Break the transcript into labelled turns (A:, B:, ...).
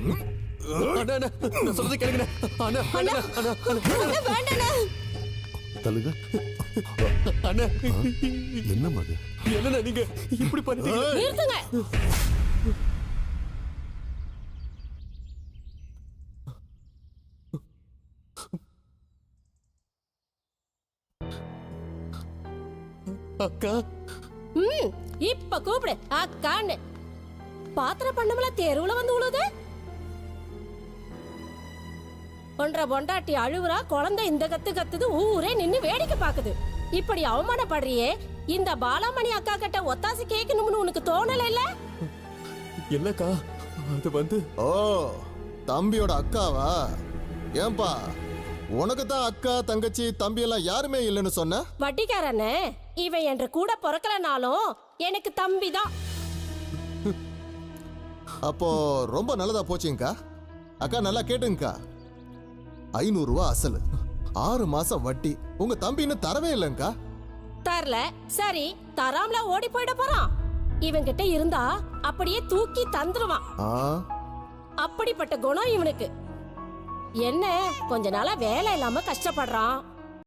A: அண்ணா அண்ணா நான் சொல்றது கேளுங்க அண்ணா அண்ணா அண்ணா
B: வேண்டாண்ணா.
C: தள்ளுங்க.
A: அண்ணா
C: என்னம்மா அது?
A: என்னண்ணா நீங்க இப்படி பண்ணிட்டீங்க?
B: நிறுத்துங்க.
A: அக்கா
B: இப்ப கூப்பிடு அக்கான்னு. பாத்திர பண்ணமல தெருவுல வந்து உழுது. ஒன்றரை பொண்டாட்டி அழுவுறா, குழந்தை இந்த கத்து கத்துது, ஊரே நின்னு வேடிக்கை பாக்குது. இப்படி அவமானப்படுறியே, இந்த பாலாமணி அக்கா கிட்ட ஒத்தாசி கேட்கணும்னு உனக்கு தோணல இல்ல?
A: இல்லக்கா அது வந்து
D: ஓ தம்பியோட அக்காவா? ஏன்பா உனக்கு தான் அக்கா தங்கச்சி தம்பி எல்லாம் யாருமே இல்லைன்னு சொன்ன?
B: வட்டிக்காரனே, இவன் என்ற கூட பிறக்கலனாலும் எனக்கு தம்பி தான்.
D: அப்போ ரொம்ப நல்லதா போச்சுங்கக்கா. அக்கா நல்லா கேட்டுங்கக்கா. 500 ரூபா அசல், 6 மாசம் வட்டி. உங்க தம்பி இன்னும் தரவே இல்லைங்கக்கா.
B: தரல சரி, தராமல ஓடி போயிட போறான். இவன் கிட்ட இருந்தா அப்படியே தூக்கி தந்துருவான்.
D: ஆ,
B: அப்படிப்பட்ட குணம் இவனுக்கு. என்ன கொஞ்ச நாளா வேலை இல்லாம கஷ்டப்படுறான்.